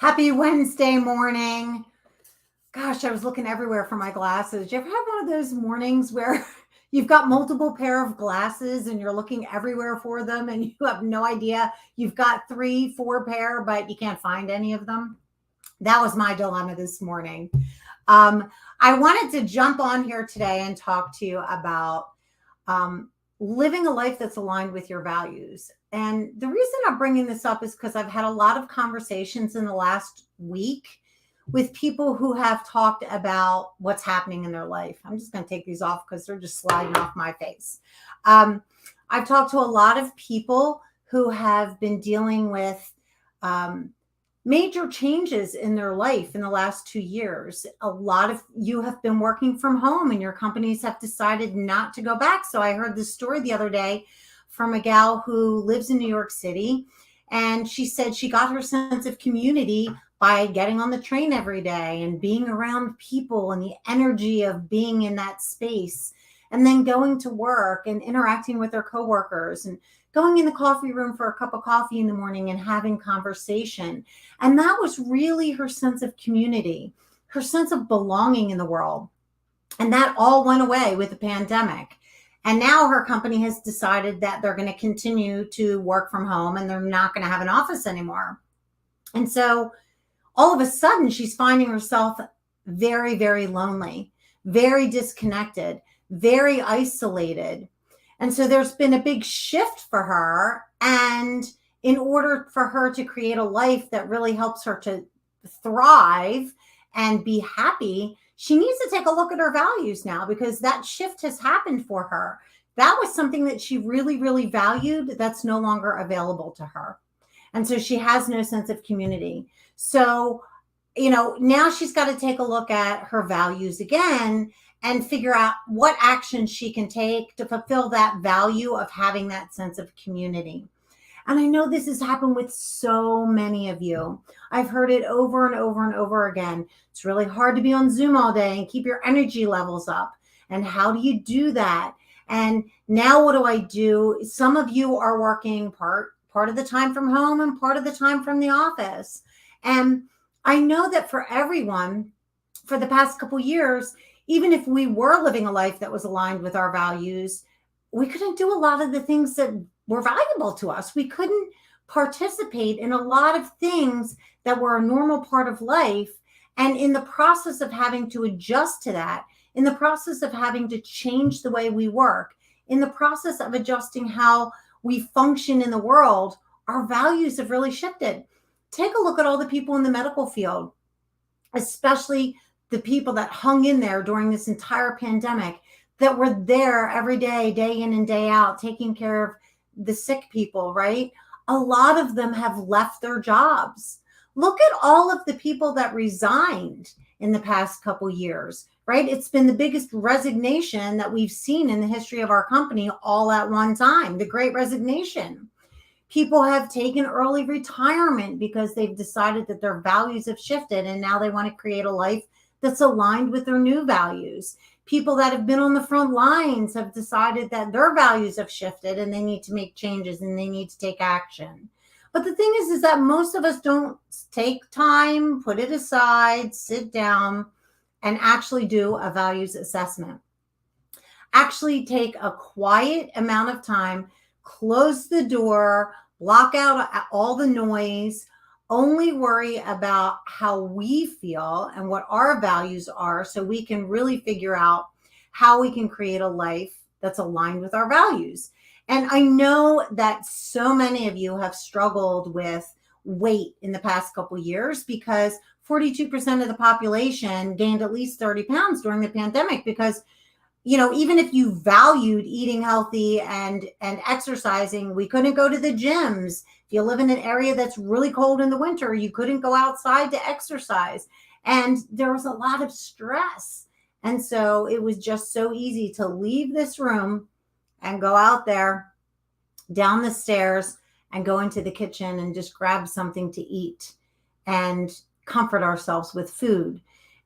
Happy Wednesday morning. Gosh, I was looking everywhere for my glasses. You ever have one of those mornings where you've got multiple pair of glasses and you're looking everywhere for them and you have no idea? You've got three, four pair, but you can't find any of them. That was my dilemma this morning. I wanted to jump on here today and talk to you about living a life that's aligned with your values. And the reason I'm bringing this up is because I've had a lot of conversations in the last week with people who have talked about what's happening in their life. I'm just going to take these off because they're just sliding off my face. I've talked to a lot of people who have been dealing with major changes in their life in the last 2 years. A lot of you have been working from home and your companies have decided not to go back. So I heard this story the other day from a gal who lives in New York City. And she said she got her sense of community by getting on the train every day and being around people and the energy of being in that space, and then going to work and interacting with their coworkers and going in the coffee room for a cup of coffee in the morning and having conversation. And that was really her sense of community, her sense of belonging in the world. And that all went away with the pandemic. And now her company has decided that they're going to continue to work from home and they're not going to have an office anymore. And so all of a sudden, she's finding herself very, very lonely, very disconnected, very isolated. And so there's been a big shift for her. And in order for her to create a life that really helps her to thrive and be happy, she needs to take a look at her values now, because that shift has happened for her. That was something that she really, really valued that's no longer available to her. And so she has no sense of community. So, now she's got to take a look at her values again and figure out what action she can take to fulfill that value of having that sense of community. And I know this has happened with so many of you. I've heard it over and over and over again. It's really hard to be on Zoom all day and keep your energy levels up. And how do you do that? And now what do I do? Some of you are working part of the time from home and part of the time from the office. And I know that for everyone, for the past couple years, even if we were living a life that was aligned with our values, we couldn't do a lot of the things that were valuable to us. We couldn't participate in a lot of things that were a normal part of life. And in the process of having to adjust to that, in the process of having to change the way we work, in the process of adjusting how we function in the world, our values have really shifted. Take a look at all the people in the medical field, especially the people that hung in there during this entire pandemic, that were there every day, day in and day out, taking care of the sick people, right? A lot of them have left their jobs. Look at all of the people that resigned in the past couple years, right? It's been the biggest resignation that we've seen in the history of our company all at one time, the Great Resignation. People have taken early retirement because they've decided that their values have shifted and now they want to create a life that's aligned with their new values. People that have been on the front lines have decided that their values have shifted and they need to make changes and they need to take action. But the thing is that most of us don't take time, put it aside, sit down, and actually do a values assessment. Actually take a quiet amount of time, close the door, block out all the noise, only worry about how we feel and what our values are, so we can really figure out how we can create a life that's aligned with our values. And I know that so many of you have struggled with weight in the past couple of years, because 42% of the population gained at least 30 pounds during the pandemic, because even if you valued eating healthy and exercising, we couldn't go to the gyms. If you live in an area that's really cold in the winter, you couldn't go outside to exercise. And there was a lot of stress. And so it was just so easy to leave this room and go out there, down the stairs, and go into the kitchen and just grab something to eat and comfort ourselves with food.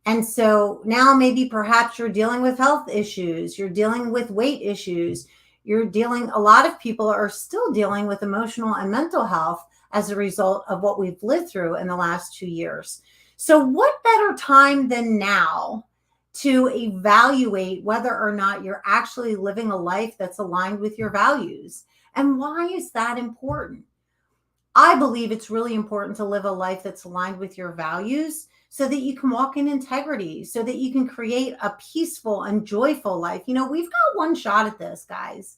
And so now maybe perhaps you're dealing with health issues, you're dealing with weight issues, A lot of people are still dealing with emotional and mental health as a result of what we've lived through in the last 2 years. So, what better time than now to evaluate whether or not you're actually living a life that's aligned with your values? And why is that important? I believe it's really important to live a life that's aligned with your values so that you can walk in integrity, so that you can create a peaceful and joyful life. We've got one shot at this, guys.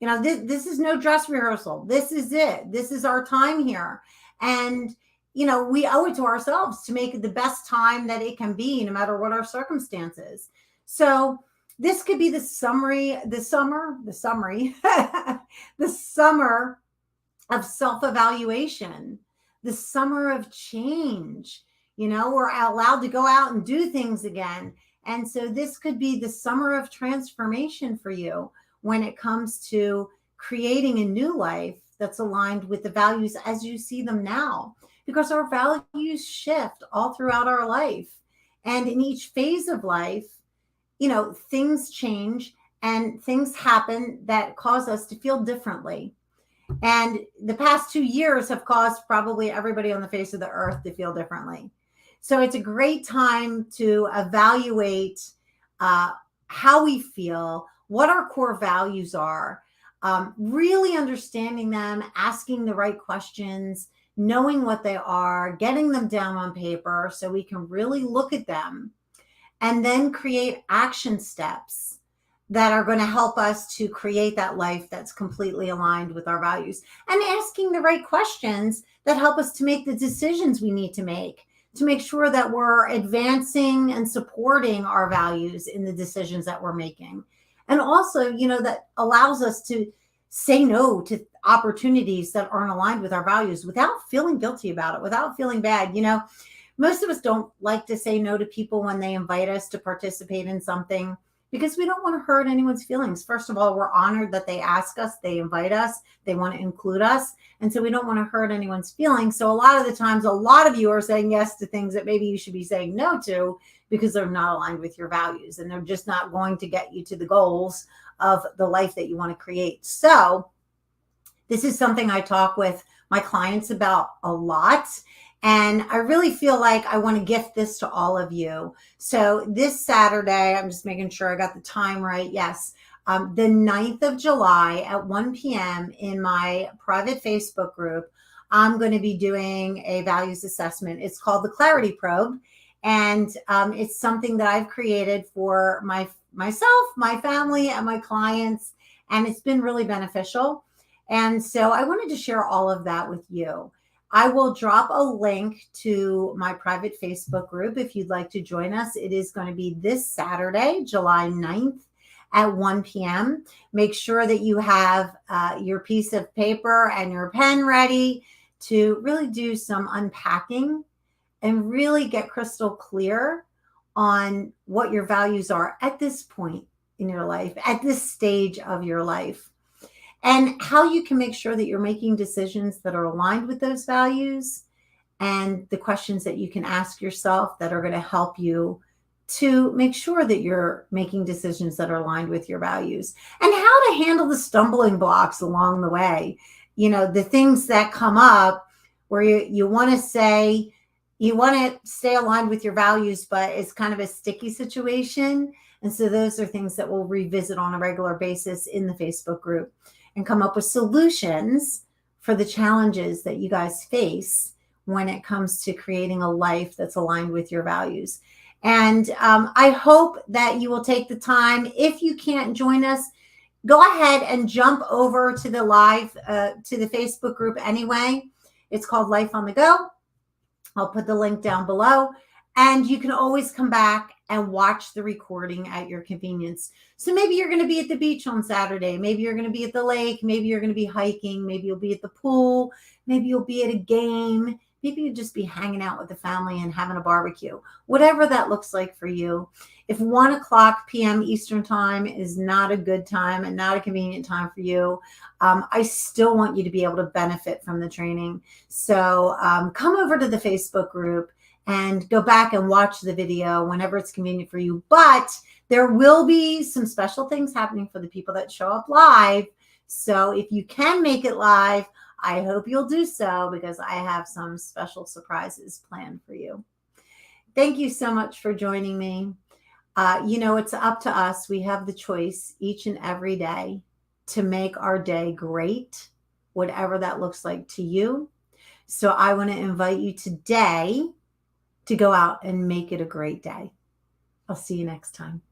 This is no dress rehearsal. This is it. This is our time here. And, we owe it to ourselves to make it the best time that it can be, no matter what our circumstances. So this could be the summer of self-evaluation, the summer of change. We're allowed to go out and do things again. And so this could be the summer of transformation for you when it comes to creating a new life that's aligned with the values as you see them now, because our values shift all throughout our life. And in each phase of life, things change and things happen that cause us to feel differently. And the past 2 years have caused probably everybody on the face of the earth to feel differently. So it's a great time to evaluate how we feel, what our core values are, really understanding them, asking the right questions, knowing what they are, getting them down on paper so we can really look at them, and then create action steps that are going to help us to create that life that's completely aligned with our values, and asking the right questions that help us to make the decisions we need to make sure that we're advancing and supporting our values in the decisions that we're making. And also, that allows us to say no to opportunities that aren't aligned with our values without feeling guilty about it, without feeling bad. Most of us don't like to say no to people when they invite us to participate in something, because we don't want to hurt anyone's feelings. First of all, we're honored that they ask us, they invite us, they want to include us. And so we don't want to hurt anyone's feelings. So a lot of the times, a lot of you are saying yes to things that maybe you should be saying no to because they're not aligned with your values, and they're just not going to get you to the goals of the life that you want to create. So this is something I talk with my clients about a lot. And I really feel like I want to gift this to all of you. So this Saturday, I'm just making sure I got the time right. Yes. The 9th of July at 1 p.m. in my private Facebook group, I'm going to be doing a values assessment. It's called the Clarity Probe. And it's something that I've created for myself, my family, and my clients. And it's been really beneficial. And so I wanted to share all of that with you. I will drop a link to my private Facebook group if you'd like to join us. It is going to be this Saturday, July 9th at 1 p.m. Make sure that you have your piece of paper and your pen ready to really do some unpacking and really get crystal clear on what your values are at this point in your life, at this stage of your life, and how you can make sure that you're making decisions that are aligned with those values, and the questions that you can ask yourself that are going to help you to make sure that you're making decisions that are aligned with your values, and how to handle the stumbling blocks along the way. The things that come up where you want to say, you want to stay aligned with your values, but it's kind of a sticky situation. And so those are things that we'll revisit on a regular basis in the Facebook group and come up with solutions for the challenges that you guys face when it comes to creating a life that's aligned with your values. And I hope that you will take the time. If you can't join us, go ahead and jump over to the live, to the Facebook group anyway. It's called Life on the Go. I'll put the link down below, and you can always come back and watch the recording at your convenience. So maybe you're going to be at the beach on Saturday. Maybe you're going to be at the lake. Maybe you're going to be hiking. Maybe you'll be at the pool. Maybe you'll be at a game. Maybe you'll just be hanging out with the family and having a barbecue, whatever that looks like for you. If 1 p.m. Eastern time is not a good time and not a convenient time for you, I still want you to be able to benefit from the training. So come over to the Facebook group and go back and watch the video whenever it's convenient for you. But There will be some special things happening for the people that show up live. So if you can make it live, I hope you'll do so, because I have some special surprises planned for you. Thank you so much for joining me. It's up to us. We have the choice each and every day to make our day great, whatever that looks like to you. So I want to invite you today to go out and make it a great day. I'll see you next time.